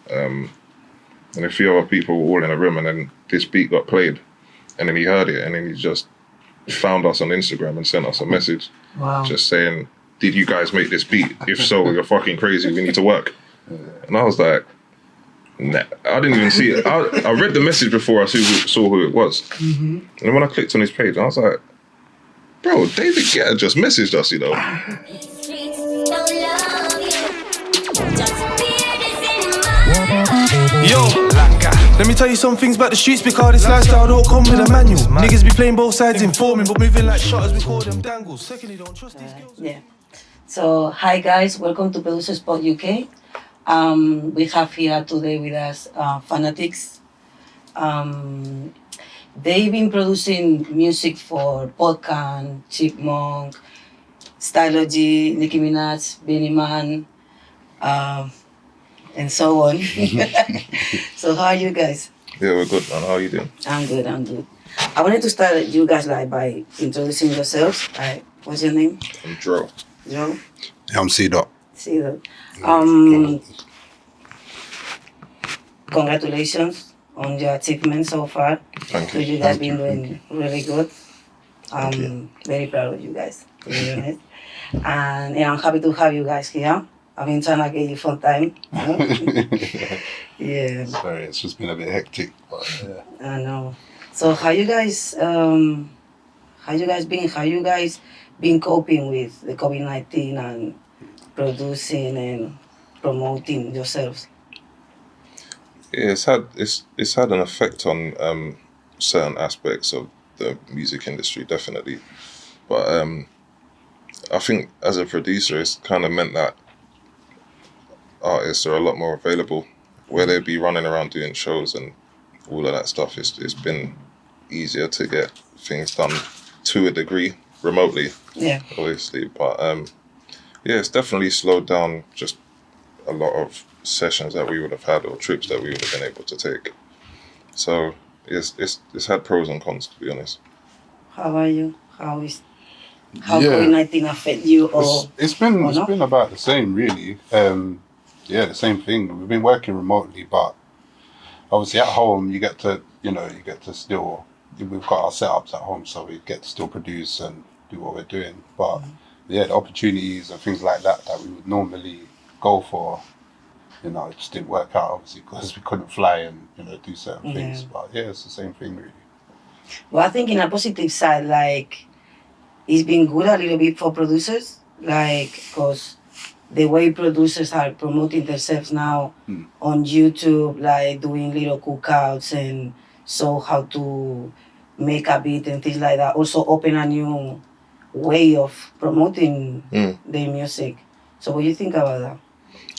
and a few other people were all in a room, and then this beat got played, and then he heard it, and then he just found us on Instagram and sent us a message, just saying, "Did you guys make this beat? If so, you're fucking crazy. We need to work." And I was like, nah, I didn't even see it. I read the message before I saw who it was, and then when I clicked on his page, I was like, "Bro, David Guetta just messaged us, you know." Yo, let me tell you some things about the streets because this lifestyle don't come with a manual. Niggas be playing both sides informing, but moving like shutters, we call them dangles. Secondly, don't trust these girls. Yeah. So, hi guys, welcome to ProducerspodUK. We have here today with us Fanatics. They've been producing music for Popcaan, Chipmunk, Stylo G, Nicki Minaj, Benny Man, and so on. So how are you guys? Yeah, we're good, man. How are you doing? I'm good. I wanted to start you guys by introducing yourselves. What's your name? I'm Dro. Joe? Yeah, I'm C-Dot. C-Dot. Congratulations on your achievement so far. Thank you. You guys been doing really good. I'm very proud of you guys, to be honest. And yeah, I'm happy to have you guys here. I've been trying to get you for time. Yeah. Sorry, it's just been a bit hectic, but yeah. I know. So how you guys been? How you guys been coping with the COVID-19 and producing and promoting yourselves? Yeah, it's had an effect on certain aspects of the music industry, definitely. But I think as a producer, it's kind of meant that artists are a lot more available, where they'd be running around doing shows and all of that stuff. It's been easier to get things done to a degree remotely, obviously. But yeah, it's definitely slowed down just a lot of sessions that we would have had or trips that we would have been able to take. So it's had pros and cons, to be honest. How are you? How COVID-19 affect you? It's been about the same, really. Yeah, the same thing. We've been working remotely, but obviously at home you get to still, we've got our setups at home, so we get to still produce and do what we're doing. But yeah, the opportunities and things like that we would normally go for, it just didn't work out, obviously, because we couldn't fly and do certain things. But yeah, it's the same thing, really. Well, I think in a positive side, it's been good a little bit for producers, because the way producers are promoting themselves now on YouTube, doing little cookouts and show how to make a beat and things like that, also open a new way of promoting their music. So what do you think about that?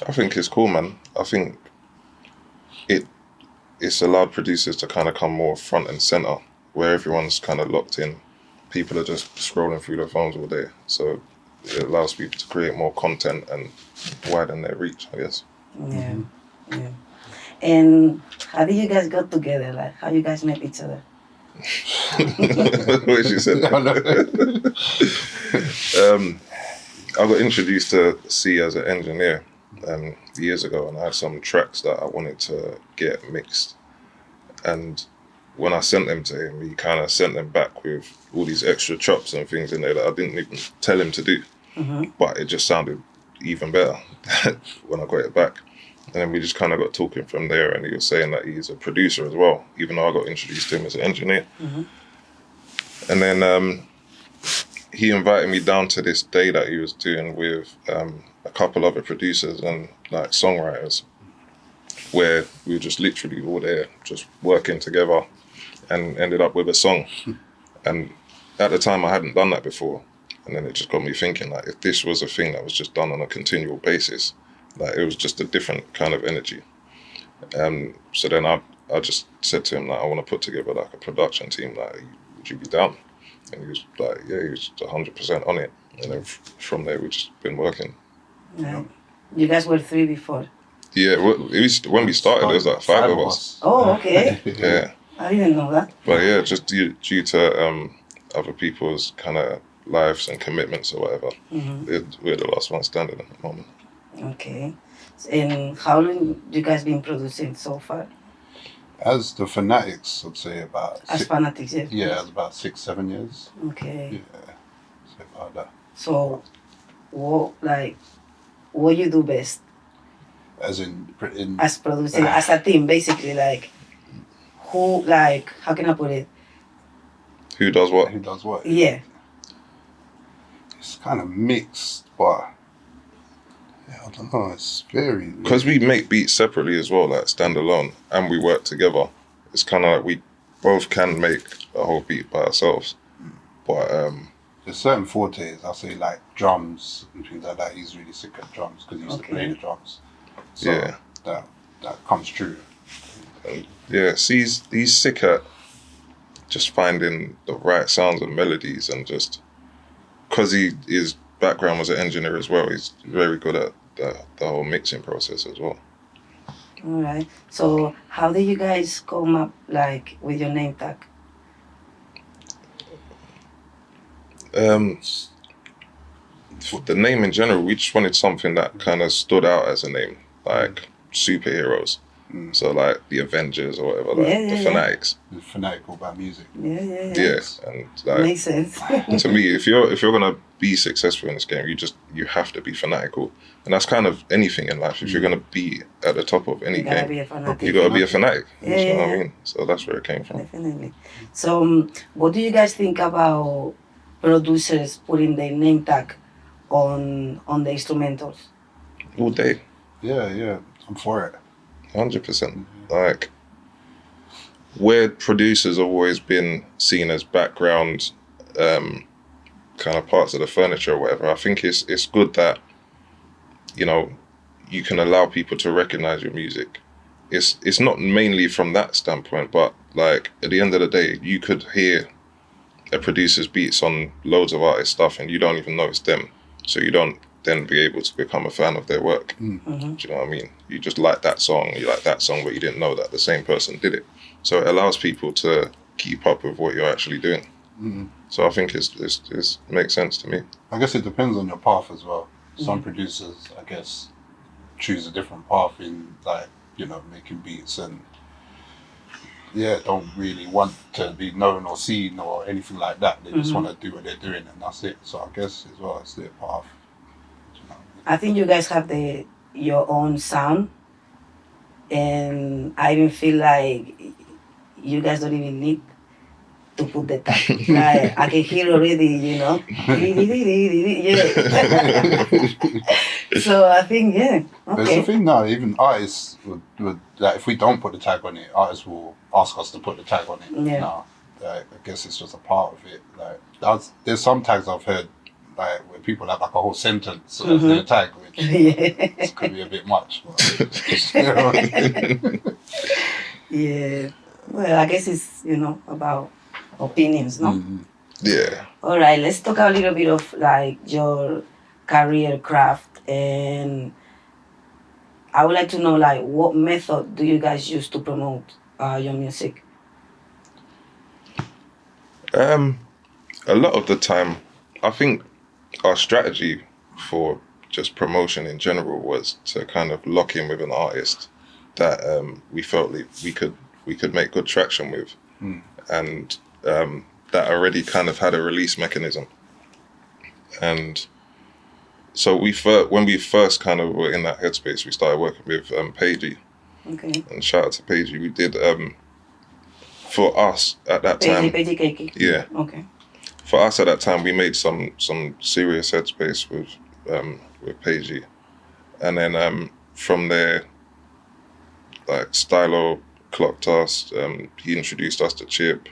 I think it's cool, man. I think it's allowed producers to kind of come more front and center, where everyone's kind of locked in. People are just scrolling through their phones all day. So it allows people to create more content and widen their reach, I guess. Yeah. And how did you guys got together? How you guys met each other? What she said. I got introduced to C as an engineer years ago, and I had some tracks that I wanted to get mixed. And when I sent them to him, he kind of sent them back with all these extra chops and things in there that I didn't even tell him to do. But it just sounded even better when I got it back. And then we just kind of got talking from there, and he was saying that he's a producer as well, even though I got introduced to him as an engineer. And then he invited me down to this day that he was doing with a couple other producers and songwriters, where we were just literally all there, just working together, and ended up with a song. And at the time I hadn't done that before. And then it just got me thinking, if this was a thing that was just done on a continual basis, it was just a different kind of energy. So then I just said to him, I want to put together a production team. Would you be down? And he was like, yeah, he was 100% on it. And then from there, we've just been working. Yeah. You guys were 3 before? Yeah, when we started, there was 5 of us. Oh, okay. Yeah. I didn't know that. But yeah, just due to other people's kind of lives and commitments or whatever, we're the last one standing at the moment. Okay. And how long you guys been producing so far? As the Fanatics, I'd say about As Fanatics, yes. yeah, it's about 6-7 years. Okay. Yeah, so about that. So, what you do best As in as producing, as a team, basically, like, who, like, how can I put it? Who does what? who does what? Yeah. It's kind of mixed, but yeah, I don't know. It's very Because we make beats separately as well, like standalone, and we work together. It's kind of like we both can make a whole beat by ourselves. But there's certain fortes. I say like drums and things like that. He's really sick at drums because he used to play the drums. So Yeah. that comes true. yeah, see, he's sick at just finding the right sounds and melodies, and just because his background was an engineer as well, he's very good at the whole mixing process as well. All right. So, how did you guys come up, like, with your name tag? The name in general, we just wanted something that kind of stood out as a name, like superheroes. So like the Avengers or whatever, like the Fanatics. He's fanatical about music. Yeah. Yeah, and like Makes sense. to me, if you're gonna be successful in this game, you have to be fanatical, and that's kind of anything in life. If you're gonna be at the top of any You gotta game, be a fanatic. you gotta be a fanatic. Yeah, You know what yeah. I mean? So that's where it came from. Definitely. So, what do you guys think about producers putting their name tag on the instrumentals? All day, Yeah, I'm for it. 100%. Like, where producers have always been seen as background kind of parts of the furniture or whatever, I think it's good that, you know, you can allow people to recognize your music. It's not mainly from that standpoint, but like at the end of the day, you could hear a producer's beats on loads of artist stuff and you don't even know it's them. So you don't then be able to become a fan of their work. Do you know what I mean? You just like that song, but you didn't know that the same person did it. So it allows people to keep up with what you're actually doing. So I think it makes sense to me. I guess it depends on your path as well. Some producers, I guess, choose a different path in, like, you know, making beats and don't really want to be known or seen or anything like that. They just want to do what they're doing and that's it. So I guess as well, it's their path. You know? I think you guys have your own sound, and I even feel like you guys don't even need to put the tag. Like, I can hear already, you know. So I think, But it's okay. the thing now, even artists would like, if we don't put the tag on it, artists will ask us to put the tag on it. Yeah. Now, like, I guess it's just a part of it. Like, there's some tags I've heard, like, where people have like a whole sentence as their tag, which could be a bit much. But, you know? Yeah. Well, I guess it's, you know, about opinions, no? Yeah. All right, let's talk a little bit of like your career craft, and I would like to know, like, what method do you guys use to promote your music? A lot of the time, I think our strategy for just promotion in general was to kind of lock in with an artist that we felt like we could make good traction with, and that already kind of had a release mechanism. And so when we first kind of were in that headspace, we started working with Pagey. Okay. And shout out to Pagey. We did for us at that time. Pagey Cakey. Yeah. Okay. For us at that time, we made some serious headspace with Pagey, and then from there, like Stylo clocked us. He introduced us to Chip,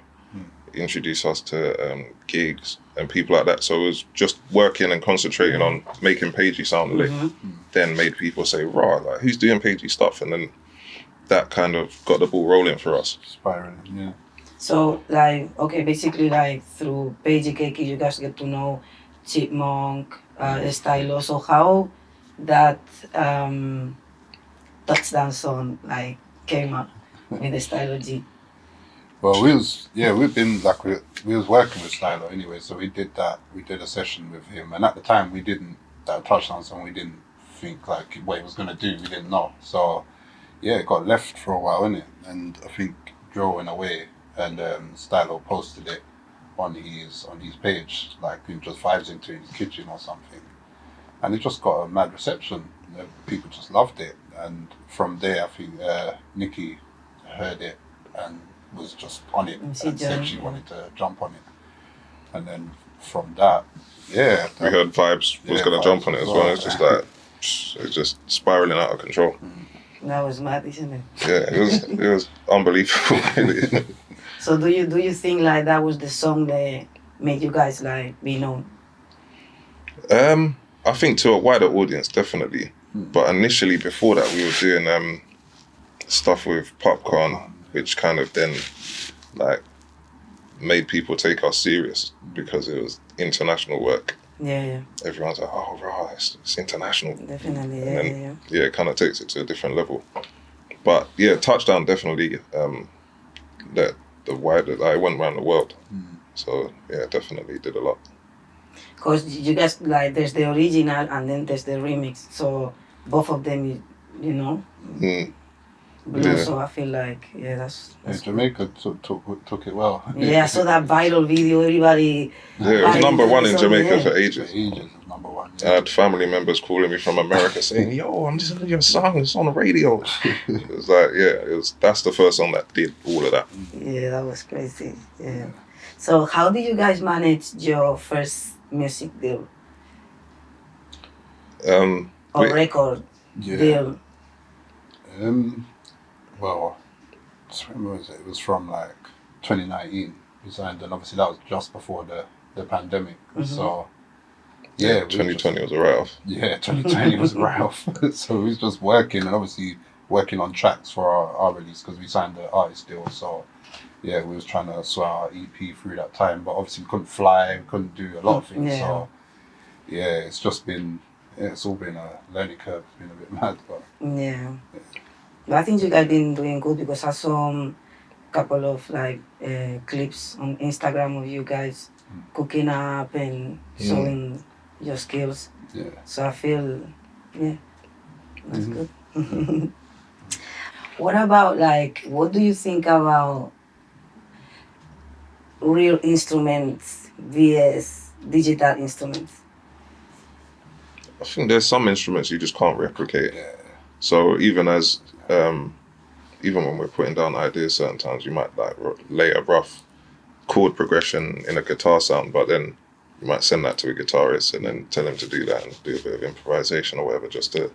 introduced us to gigs and people like that. So it was just working and concentrating on making Pagey sound lit. Then made people say, "Raw, like who's doing Pagey stuff?" And then that kind of got the ball rolling for us. Spiraling, yeah. So, like, okay, basically, like, through Pagey Cakey, you guys get to know Chipmunk, Stylo. So how that touchdown song, like, came up with the Stylo G? Well, we've been like, we was working with Stylo anyway, so we did a session with him, and at the time that touchdown song, we didn't think like what he was gonna do. We didn't know. So yeah, it got left for a while, innit? And I think Joe went away, and Stylo posted it on his page, like he just vibes into his kitchen or something, and it just got a mad reception. People just loved it, and from there I think Nicki heard it and was just on it and said she wanted to jump on it, and then from that, yeah, we heard Vibes was gonna jump on it as well. It's just like it's just spiraling out of control. That was mad, isn't it? Yeah, it was unbelievable. Really. So do you think like that was the song that made you guys like be known? I think to a wider audience, definitely. But initially, before that, we were doing stuff with Popcaan, which kind of then like made people take us serious because it was international work. Yeah. Everyone's like, oh, right, it's international. Definitely, And then, yeah, it kind of takes it to a different level. But yeah, Touchdown definitely, the wider, like, it went around the world. So yeah, definitely did a lot. Because you guys, like, there's the original and then there's the remix. So both of them, you know, blew. So I feel like, yeah, that's Jamaica took it well. Yeah, I saw that viral video, everybody. Yeah, it was number one in Jamaica for ages. Number one. I had family members calling me from America saying, yo, I'm listening to your song, it's on the radio. It was like, yeah, that's the first song that did all of that. Yeah, that was crazy. Yeah. So how did you guys manage your first music deal? Or record deal? Well, when was it? It was from like 2019 we signed, and obviously that was just before the pandemic. So yeah, 2020 was a write-off. Yeah, 2020 was a write-off. So we was just working, and obviously working on tracks for our release because we signed the artist deal. So yeah, we was trying to sort our EP through that time, but obviously we couldn't fly, we couldn't do a lot of things. So yeah, it's just been, it's all been a learning curve. It's been a bit mad, but yeah. But I think you guys been doing good because I saw a couple of like clips on Instagram of you guys cooking up and showing your skills. Yeah. So I feel, yeah, that's good. What about like, what do you think about real instruments vs digital instruments? I think there's some instruments you just can't replicate. Yeah. So even when we're putting down ideas, certain times you might like lay a rough chord progression in a guitar sound, but then you might send that to a guitarist and then tell him to do that and do a bit of improvisation or whatever. Just to,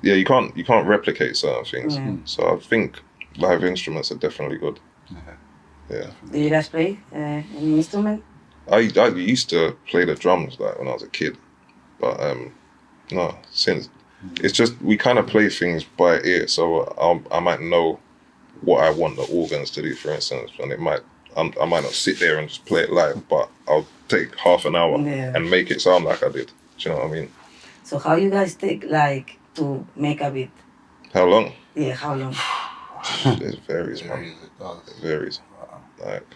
yeah, you can't replicate certain things. So I think live instruments are definitely good. Yeah. Do you guys play any instrument? I used to play the drums like when I was a kid, but no, since. It's just we kind of play things by ear, so I might know what I want the organs to do, for instance, and I might not sit there and just play it live, but I'll take half an hour and make it sound like I did. Do you know what I mean? So how you guys take like to make a beat? How long? Yeah, how long? It varies, man. It varies. Like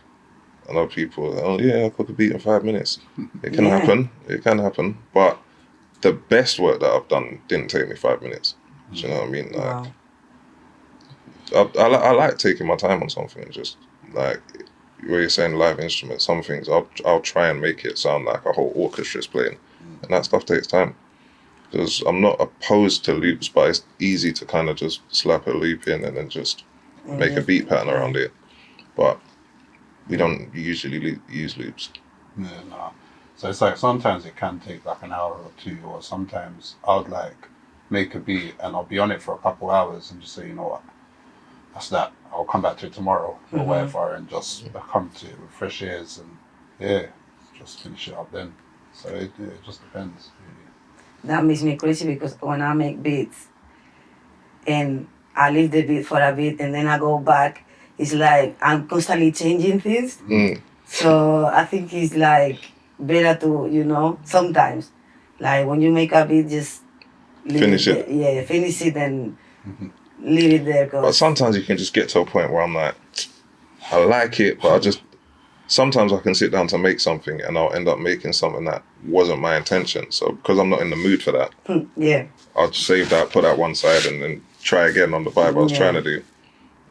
I know people, oh yeah, I'll cook a beat in 5 minutes. It can happen. It can happen, but the best work that I've done didn't take me 5 minutes. Do you know what I mean? Like, I like taking my time on something. Just like where you're saying live instruments, some things I'll try and make it sound like a whole orchestra's playing, and that stuff takes time. Because I'm not opposed to loops, but it's easy to kind of just slap a loop in and then just make a beat pattern around it. But we don't usually use loops. Yeah, no. So it's like sometimes it can take like an hour or two, or sometimes I would like make a beat and I'll be on it for a couple hours and just say, you know what, that's that. I'll come back to it tomorrow or whatever, and just come to it with fresh ears and just finish it up then. So it just depends really. That makes me crazy because when I make beats and I leave the beat for a bit and then I go back, it's like I'm constantly changing things. So I think it's like better to, you know, sometimes, like when you make a beat, just finish it. Yeah, finish it and leave it there. But sometimes you can just get to a point where I'm like, I like it, but sometimes I can sit down to make something and I'll end up making something that wasn't my intention. So because I'm not in the mood for that, Yeah. I'll save that, put that one side, and then try again on the vibe I was trying to do.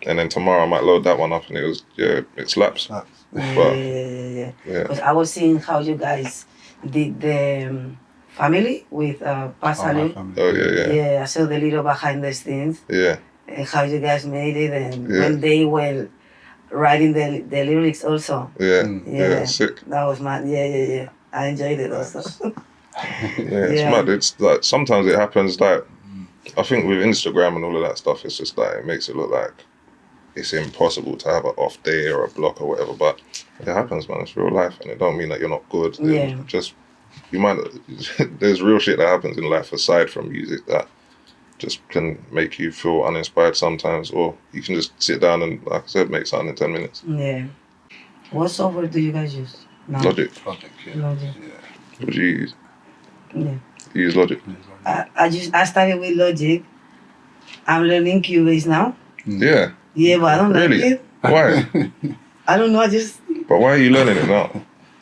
And then tomorrow I might load that one up and it slaps. Yeah. Because I was seeing how you guys did the family with Pasale. Oh yeah. Yeah, I saw the little behind the scenes. Yeah. And how you guys made it, and when they were writing the lyrics also. Yeah, sick. That was mad. Yeah. I enjoyed it also. It's mad. It's like sometimes it happens like I think with Instagram and all of that stuff, it's just like it makes it look like it's impossible to have an off day or a block or whatever, but it happens, man. It's real life, and it don't mean that you're not good. Just you might there's real shit that happens in life aside from music that just can make you feel uninspired sometimes, or you can just sit down and, like I said, make something in 10 minutes. Yeah. What software do you guys use now? Logic. Logic. What do you use? Yeah. You use Logic? I started with Logic. I'm learning Cubase now. Yeah. Yeah, but I don't like it. Why? I don't know, I just... But why are you learning it now?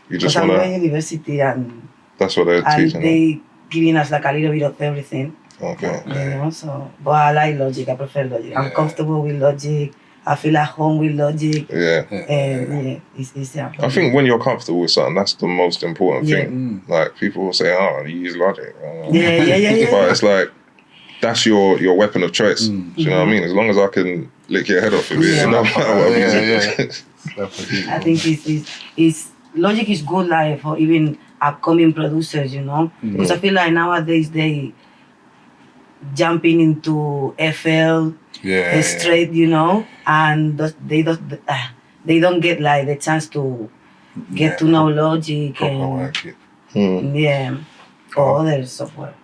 You just want to... I'm going to university and... That's what they're teaching. And they giving us like a little bit of everything. Okay. You know, so... But I like Logic, I prefer Logic. I'm comfortable with Logic. I feel at home with Logic. And it's easier. I think when you're comfortable with something, that's the most important thing. Like, people will say, oh, you use Logic. Yeah. But it's like, that's your weapon of choice. Do you know what I mean? As long as I can lick your head off of it, it don't matter what music. I think it's Logic is good like for even upcoming producers, you know? Because I feel like nowadays they jumping into FL straight, you know, and they don't get like the chance to get to know Logic and or other software.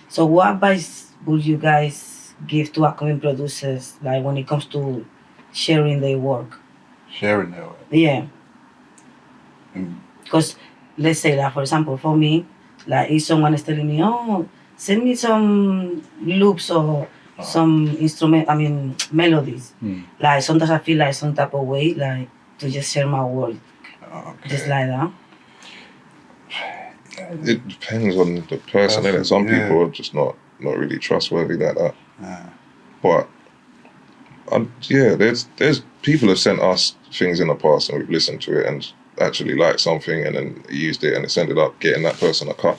So what advice would you guys give to upcoming producers, like when it comes to sharing their work? Sharing their work? Yeah. Because let's say that, for example, for me, like if someone is telling me, oh, send me some loops or some melodies. Like sometimes I feel like some type of way, like to just share my work. Just like that. It depends on the person, innit? Some people are just not really trustworthy like that. But there's people have sent us things in the past and we've listened to it and actually liked something and then used it and it's ended up getting that person a cut.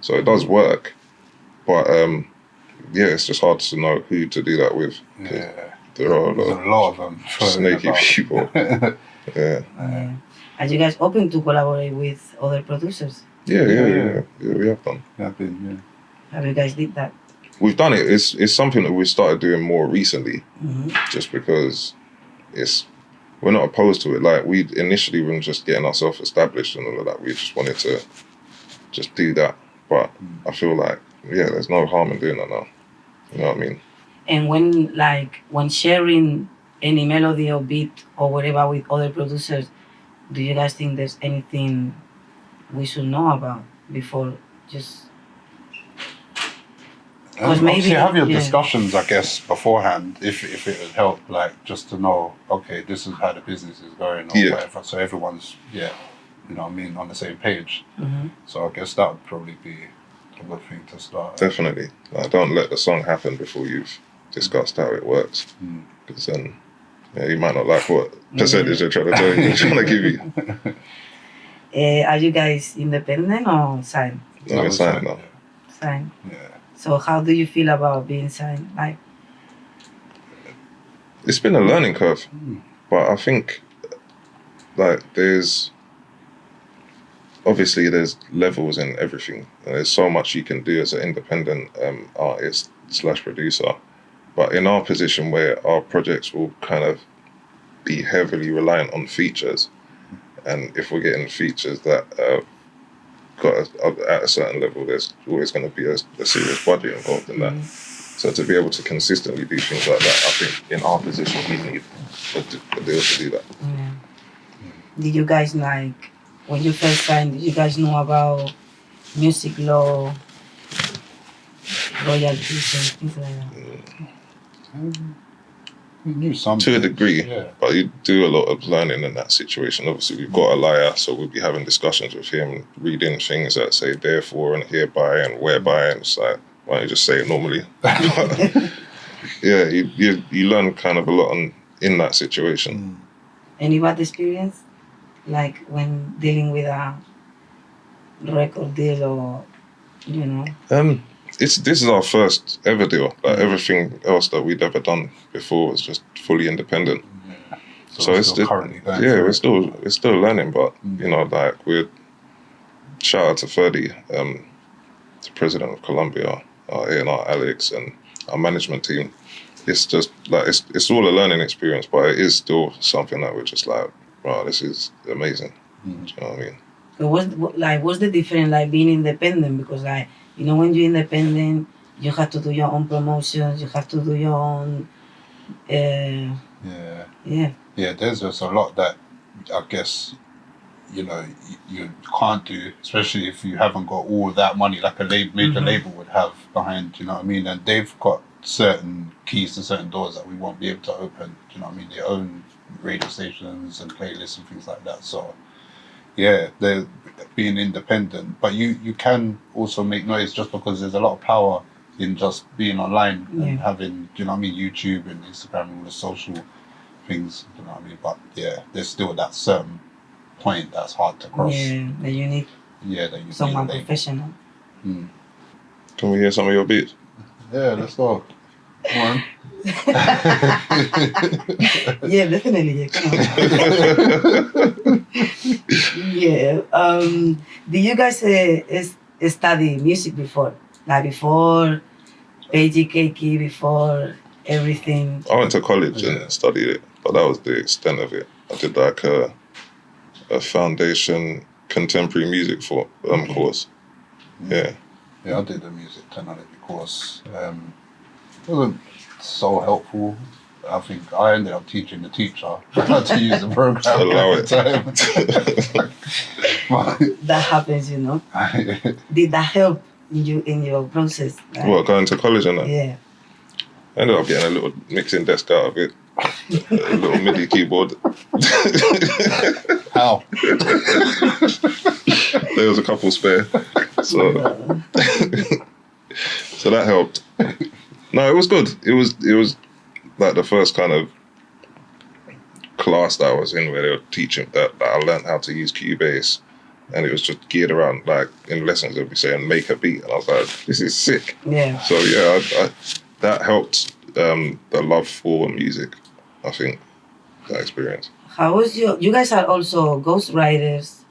So it does work, but it's just hard to know who to do that with. There are a lot of them, snaky people. Are you guys open to collaborate with other producers? Yeah, we have done. Have you guys did that? We've done it. It's something that we started doing more recently, just because we're not opposed to it. Like we initially were just getting ourselves established and all of that. We just wanted to just do that. But I feel like there's no harm in doing that now. You know what I mean? And when sharing any melody or beat or whatever with other producers, do you guys think there's anything we should know about before just... Because maybe have your discussions, I guess, beforehand, if it would help, like just to know, okay, this is how the business is going or whatever, so everyone's you know what I mean, on the same page. So I guess that would probably be a good thing to start. Definitely. Like, don't let the song happen before you've discussed how it works, because then you might not like what percentage they're trying to tell you, trying to give you. Are you guys independent or signed? No, we're signed now. Signed. So how do you feel about being signed? Like, it's been a learning curve, but I think like there's levels in everything. And there's so much you can do as an independent artist / producer. But in our position where our projects will kind of be heavily reliant on features, and if we're getting features that got at a certain level, there's always going to be a serious budget involved in that. So to be able to consistently do things like that, I think in our position we need a deal to do that. Did you guys when you first signed, did you guys know about music law, royalties and things like that? We knew something. To a degree, Yeah. but you do a lot of learning in that situation. Obviously, we've got a liar, so we'll be having discussions with him, reading things that say therefore and hereby and whereby, and it's like, why don't you just say it normally? Yeah, you learn kind of a lot in that situation. Any bad experience? Like when dealing with a record deal or, you know? This is our first ever deal. Like everything else that we'd ever done before was just fully independent. So it's still just, currently going yeah, through we're still learning, but you know, like we're shout out to Ferdy, the president of Columbia, our A&R Alex, and our management team. It's just like it's all a learning experience, but it is still something that we're just like, wow, this is amazing. Do you know what I mean? So what's the difference like being independent? Because like, you know, when you're independent, you have to do your own promotions, you have to do your own Yeah, there's just a lot that I guess, you know, you can't do, especially if you haven't got all that money like a major label would have behind, you know what I mean? And they've got certain keys to certain doors that we won't be able to open, you know what I mean? They own radio stations and playlists and things like that. So yeah, they're being independent, but you can also make noise just because there's a lot of power in just being online and having, you know what I mean, YouTube and Instagram and all the social things, you know what I mean? But yeah, there's still that certain point that's hard to cross. Yeah, that you need That you someone need a label. professional. Can we hear some of your beats? Yeah, let's go. Come on. Yeah, definitely. Yeah, come on. Yeah. Did you guys study music before? Like before AGKK, before everything? I went to college and studied it, but that was the extent of it. I did like a foundation contemporary music course. Yeah. Yeah, I did the music technology course. It wasn't so helpful. I think I ended up teaching the teacher how to use the program. Allow at the time. That happens, you know. Did that help in your process? Like, What, going to college and that? Yeah. I ended up getting a little mixing desk out of it. A little MIDI keyboard. How? There was a couple spare. So so that helped. No, it was good. It was like the first kind of class that I was in where they were teaching that I learned how to use Cubase, and it was just geared around, like in lessons they'd be saying make a beat, and I was like, this is sick. Yeah. So yeah, I that helped the love for music, I think, that experience. How was you guys are also ghostwriters,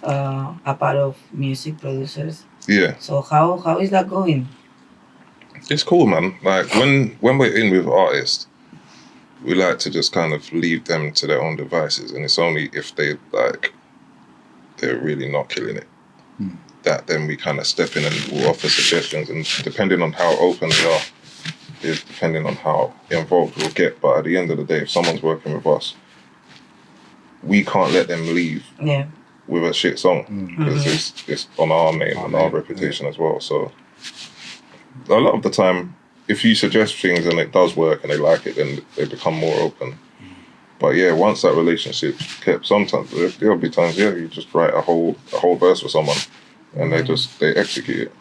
a part of music producers. Yeah. So how is that going? It's cool, man. Like when we're in with artists, we like to just kind of leave them to their own devices, and it's only if they're really not killing it that then we kind of step in and we'll offer suggestions, and depending on how open they are is depending on how involved we'll get. But at the end of the day, if someone's working with us, we can't let them leave with a shit song because it's on our name and our reputation as well. So a lot of the time, if you suggest things and it does work and they like it, then they become more open. But yeah, once that relationship's kept, sometimes there'll be times, you just write a whole verse for someone and they execute it.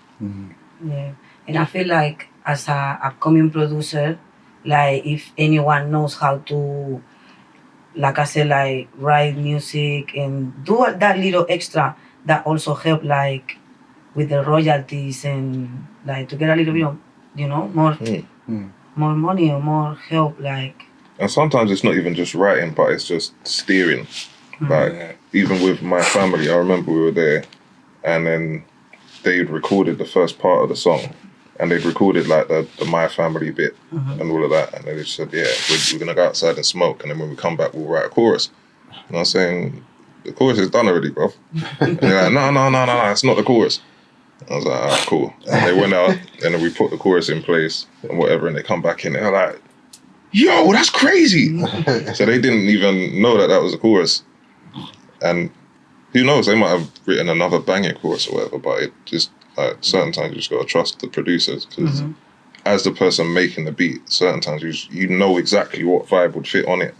Yeah, and I feel like as a upcoming producer, like if anyone knows how to, like I said, like write music and do that little extra, that also help like with the royalties and like to get a little bit of, you know, more money or more help, like. And sometimes it's not even just writing, but it's just steering. Like even with my family, I remember we were there, and then they'd recorded the first part of the song, and they'd recorded like the My Family bit and all of that, and they just said, we're gonna go outside and smoke, and then when we come back, we'll write a chorus. And I was saying, the chorus is done already, bro. And they're like, no, it's not the chorus. I was like, alright, cool. And they went out, and then we put the chorus in place and whatever, and they come back in, they're like, yo, that's crazy. So they didn't even know that was a chorus. And who knows, they might have written another banging chorus or whatever, but it just, certain times you just gotta trust the producers, because as the person making the beat, certain times you know exactly what vibe would fit on it.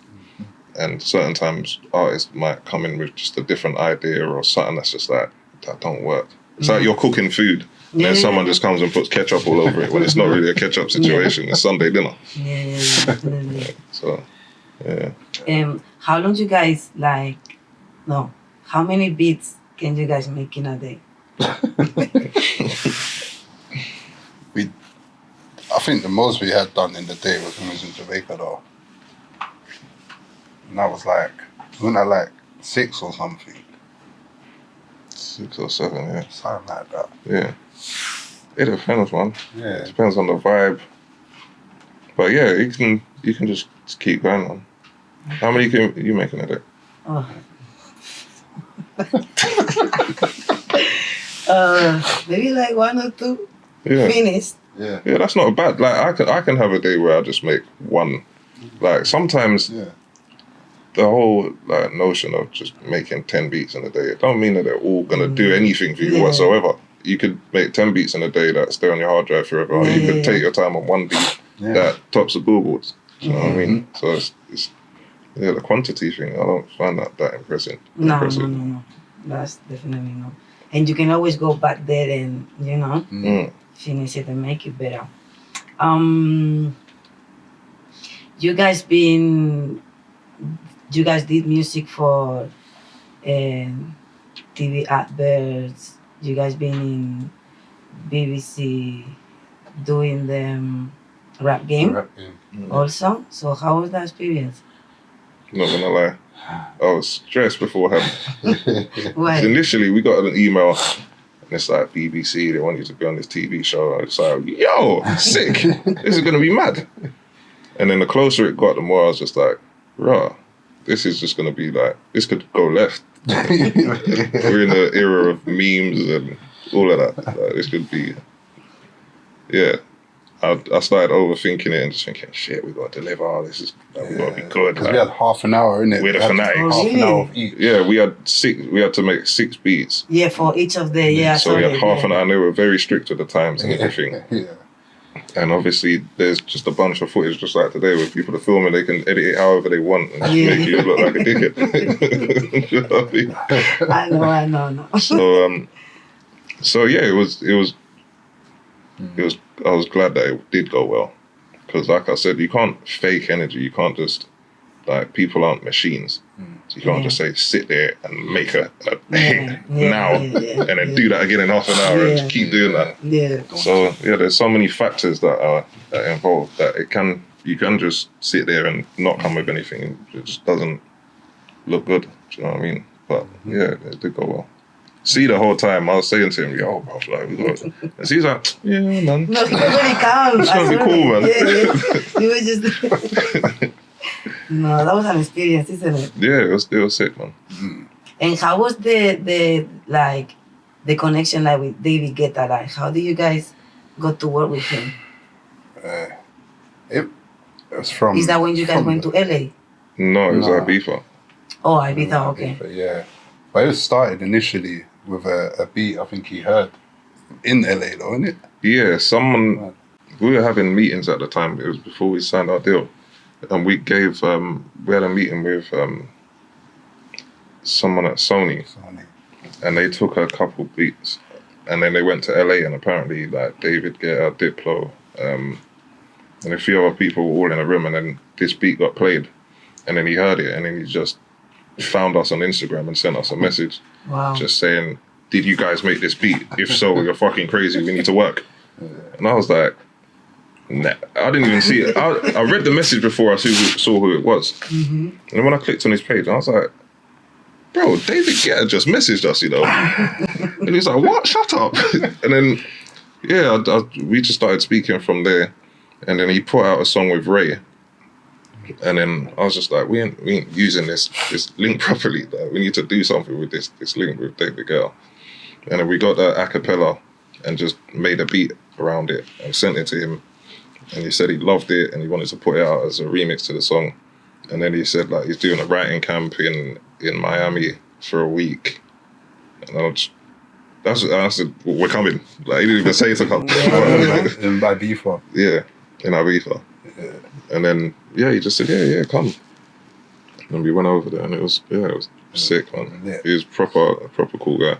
And certain times artists might come in with just a different idea or something that's just like, that don't work. It's like you're cooking food and then someone just comes and puts ketchup all over it when it's not really a ketchup situation. It's Sunday dinner. Yeah, definitely. So, yeah. How long do you guys how many beats can you guys make in a day? I think the most we had done in the day was when we was in Jamaica though. And that was like, wasn't that like 6 or something? 6 or 7, yeah. Something like that. Yeah. It depends, man. Yeah. It depends on the vibe. But yeah, you can just keep going on. How many can you make in a day? Oh. Maybe like 1 or 2 finished. Yeah. Yeah, that's not bad. Like I can have a day where I just make 1. Like sometimes the whole like notion of just making 10 beats in a day, it don't mean that they're all gonna do anything for you whatsoever. You could make 10 beats in a day that stay on your hard drive forever. Or you could take your time on 1 beat that tops the billboards. You know what I mean? So it's the quantity thing. I don't find that impressive. No. That's definitely not. And you can always go back there and finish it and make it better. You guys did music for TV adverts. You guys been in BBC doing the rap game also. So how was that experience? Not gonna lie, I was stressed beforehand. Why? Initially, we got an email and it's like BBC, they want you to be on this TV show. I was like, yo, sick. This is gonna be mad. And then the closer it got, the more I was just like, rah, this is just gonna be like, this could go left. We're in the era of memes and all of that. Like, this could be, I started overthinking it and just thinking, shit, we got to deliver. This is, we got to be good. Because we had half an hour, innit? We're the Fanatics. Half an hour of each. Yeah, we had to make 6 beats. Yeah, for each of the, So we had half an hour and they were very strict with the times and everything. And obviously there's just a bunch of footage just like today where people are filming, they can edit it however they want and just make you look like a dickhead. You know what I mean? I know. So yeah, it was I was glad that it did go well. Because like I said, you can't fake energy. You can't just, like, people aren't machines. So you can't just say, sit there and make a hit now and then do that again in half an hour and just keep doing that. Yeah. So yeah, there's so many factors that are involved that you can just sit there and not come with anything. It just doesn't look good. Do you know what I mean? But yeah, it did go well. See, the whole time I was saying to him, yo, bro, like, we got it. And he's like, yeah, man. No, he was really calm. It's gonna be cool, man. Yeah. He was just. No, that was an experience, isn't it? Yeah, it was sick, man. And how was the connection like with David Guetta? Like, how did you guys got to work with him? It was from. Is that when you guys went to LA? No, it was Ibiza. Oh, Ibiza, okay. Yeah, but it was started initially with a beat I think he heard in LA, though, isn't it? Yeah, we were having meetings at the time. It was before we signed our deal. And we had a meeting with someone at Sony, and they took a couple beats, and then they went to LA, and apparently like David Guetta, Diplo, and a few other people were all in a room, and then this beat got played, and then he heard it, and then he just found us on Instagram and sent us a message, just saying, "Did you guys make this beat? If so, you're fucking crazy. We need to work." And I was like, nah, I didn't even see it. I read the message before I saw who it was. And then when I clicked on his page, I was like, bro, David Guetta just messaged us, you know? And he's like, what? Shut up. And then, we just started speaking from there. And then he put out a song with Ray. And then I was just like, we ain't using this link properly. Like, we need to do something with this link with David Guetta. And then we got the a cappella and just made a beat around it and sent it to him. And he said he loved it and he wanted to put it out as a remix to the song. And then he said like he's doing a writing camp in Miami for a week. And we're coming. Like, he didn't even say to come. In by default. Yeah, in Ibiza. Yeah. And then, he just said, yeah, come. And we went over there, and it was sick, man. Yeah. He was a proper cool guy.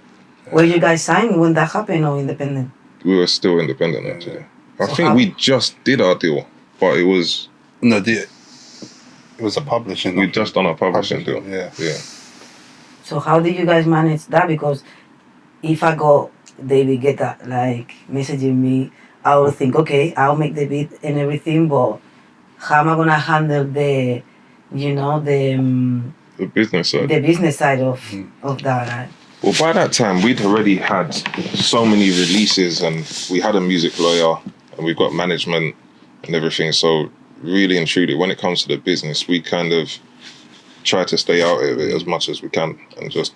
Were you guys signed when that happened or independent? We were still independent, actually. I So think how- we just did our deal, but it was... No, it was a publishing. We just done our publishing deal. Yeah. So how did you guys manage that? Because if I got David Guetta like messaging me, I would think, okay, I'll make the beat and everything, but how am I gonna handle the, The business side. the business side of that? Right? Well, by that time, we'd already had so many releases, and we had a music lawyer, and we've got management and everything. So really and truly, when it comes to the business, we kind of try to stay out of it as much as we can. And just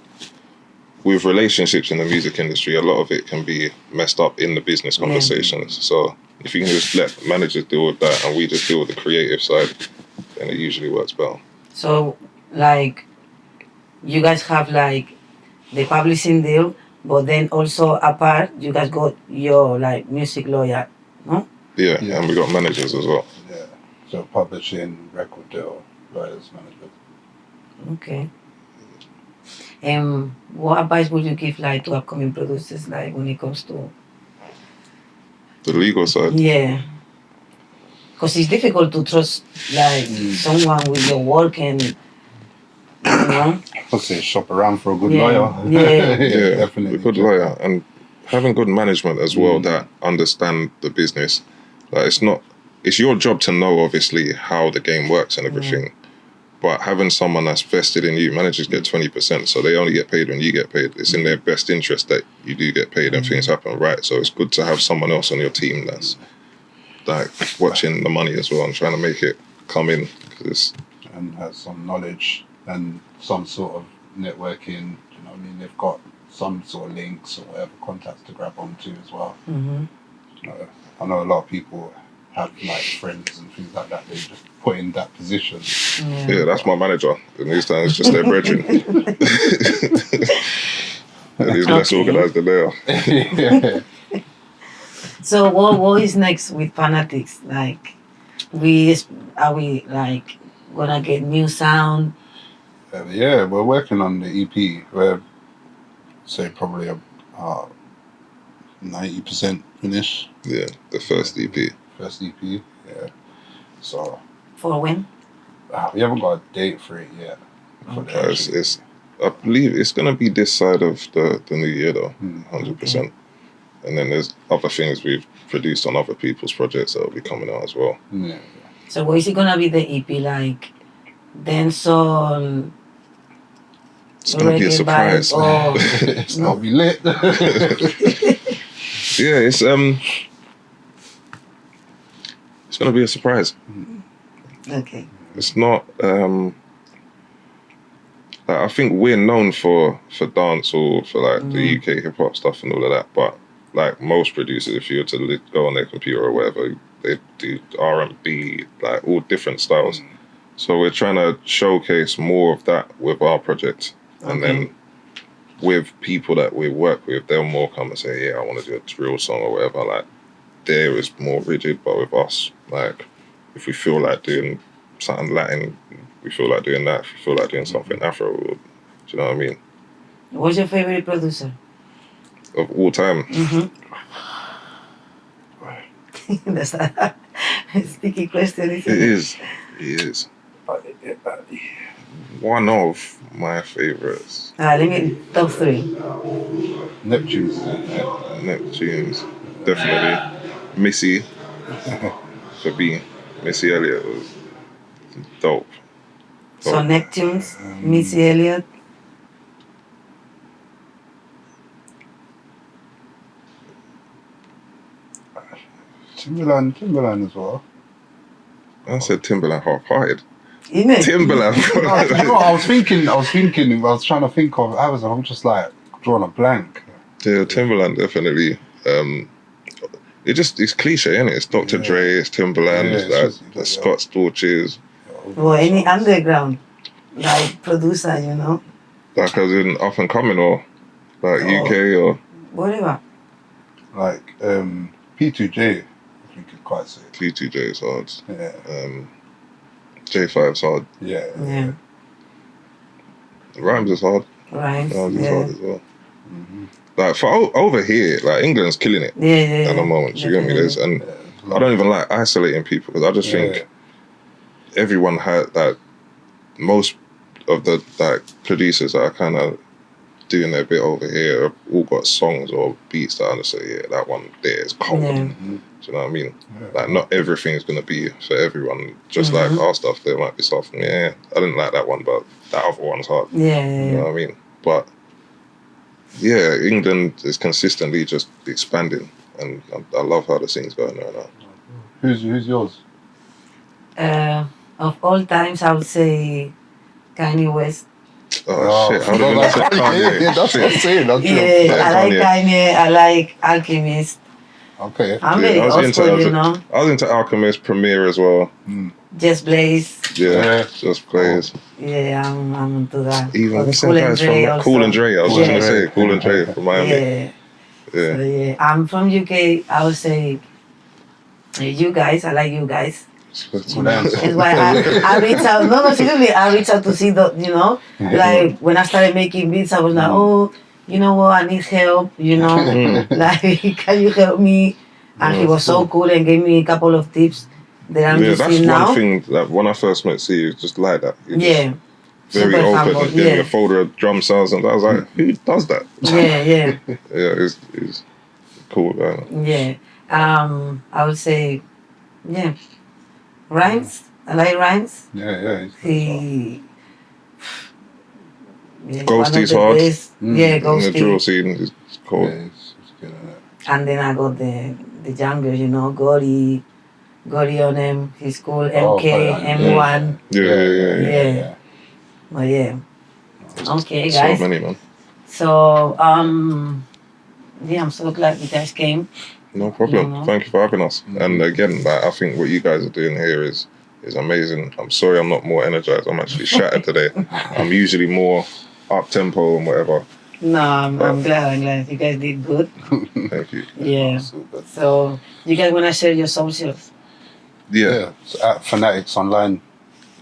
with relationships in the music industry, a lot of it can be messed up in the business conversations. So if you can just let managers deal with that and we just deal with the creative side, then it usually works better. So like, you guys have like the publishing deal, but then also apart, you guys got your like music lawyer, no? Yeah, Yeah. and we got managers as well. Yeah. So publishing, record deal, writers, management. Okay. What advice would you give like to upcoming producers, like when it comes to The legal side. because it's difficult to trust like someone with your work and I'd say shop around for a good Yeah. lawyer. Yeah. Definitely. A good lawyer and having good management as well that understand the business. Like it's your job to know obviously how the game works and everything. But having someone that's vested in you, managers get 20%, so they only get paid when you get paid. It's in their best interest that you do get paid and things happen right. So it's good to have someone else on your team that's like watching the money as well and trying to make it come in. And has some knowledge and some sort of networking. You know what I mean? They've got some sort of links or whatever contacts to grab onto as well. You know, I know a lot of people have like friends and things like that. They just put in that position. Yeah, that's my manager. And these times it's just their brethren. And he's less Okay. organised than they are. Yeah. So what is next with Fanatics? Like, are we like gonna get new sound? Yeah, we're working on the EP. We're say probably 90% finished. Yeah, the first EP. First EP. Yeah. So For when? we haven't got a date for it yet. For the actual- It's I believe it's gonna be this side of the new year though, 100%. And then there's other things we've produced on other people's projects that will be coming out as well. Yeah. So what is it gonna be the EP like? Dancehall, It's gonna be a reggae surprise. vibe, or It's gonna be lit. Yeah, it's gonna be a surprise. okay. It's not like, I think we're known for dance or for like the UK hip hop stuff and all of that, but like most producers, if you were to go on their computer or whatever, they do R&B, like all different styles. So we're trying to showcase more of that with our project, and then with people that we work with, they'll more come and say, yeah, I want to do a drill song or whatever. Like there is more rigid, but with us, like if we feel like doing something Latin, we feel like doing that. If we feel like doing something Afro, do you know what I mean? What's your favorite producer? Of all time, That's a sticky question, isn't it it? is. It is one of my favorites. Let me top 3. Neptune's. Neptune's definitely. Missy for me. Missy Elliott was dope. So Neptunes, Missy Elliott. Timberland as well. I said Timberland half-hearted. Isn't it? Timberland. No, I was thinking, I was trying to think of others, I'm just like drawing a blank. Yeah, Timberland definitely. It's cliche, isn't it? It's Dr. Dre, it's Timberland, Yeah, it's it's like just- the Scott Storches, Or any underground like producer, like as in up and coming or like UK or whatever. Like P2J, if you could quite say. P2J is hard. Yeah. J5's hard. Yeah. Yeah. Rhymes is hard. Rhymes. Rhymes is Yeah. hard as well. Like for over here, like England's killing it Yeah. at the moment. You get me? There's, and I don't even like isolating people because I just think everyone had that. Most of the like producers that are kind of doing their bit over here have all got songs or beats that I just say, yeah, that one there is cold. Yeah. Do you know what I mean? Like not everything's gonna be for everyone. Just like our stuff, there might be stuff. Yeah, I didn't like that one, but that other one's hard. Yeah. You know what I mean? But yeah, England is consistently just expanding, and I love how the scene's going right now. Who's yours? Of all times, I would say Kanye West. Oh, shit! How did I say Kanye? Yeah, that's what I'm saying. Yeah, I like Kanye. I like Alchemist. Okay. I'm very I was old into school, you know. I was into Alchemist, Premiere as well. Just Blaze. Yeah, just plays. Yeah, I'm into that. Even Or what's Cool them and guys Dre from also. Cool and Dre? I was just Yeah. gonna say Cool and Dre from Miami. Yeah. Yeah. So, yeah, I'm from UK. I would say you guys. I like you guys. That's why I reach out. No, seriously, I reach out to see the, you know, like when I started making beats, I was like, oh, you know what, I need help, you know, like, can you help me? And he was so cool and gave me a couple of tips that I'm Yeah, that's using one now. thing that when I first met C, he was just like that. He was Yeah. very Super open humble, and gave me yeah. a folder of drum sounds, and I was like, who does that? Yeah. Yeah, he's cool guy. Yeah. I would say, yeah. Rhymes. I like Rhymes. Yeah. He. Yeah, Ghosty's one of the hard. best. Yeah, In the drill Ghosty. scene is cool. Yeah, it's good at that. And then I got the youngers, you know, Gory on him. He's cool. MK, M1. Yeah. But yeah. Okay, So guys. many, man. So yeah, I'm so glad you guys came. No problem. Mhm. Thank you for having us. And again, like, I think what you guys are doing here is amazing. I'm sorry I'm not more energized. I'm actually shattered today. I'm usually more up tempo and whatever. No, I'm glad. You guys did good. Thank you. Yeah. So you guys wanna share your socials? Yeah. So at Fanatics online.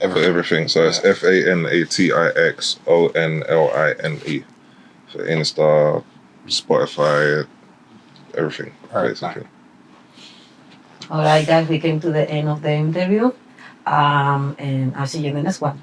For everything. So it's FANATIXONLINE for Insta, Spotify, everything, basically. All right, guys, we came to the end of the interview. And I'll see you in the next one.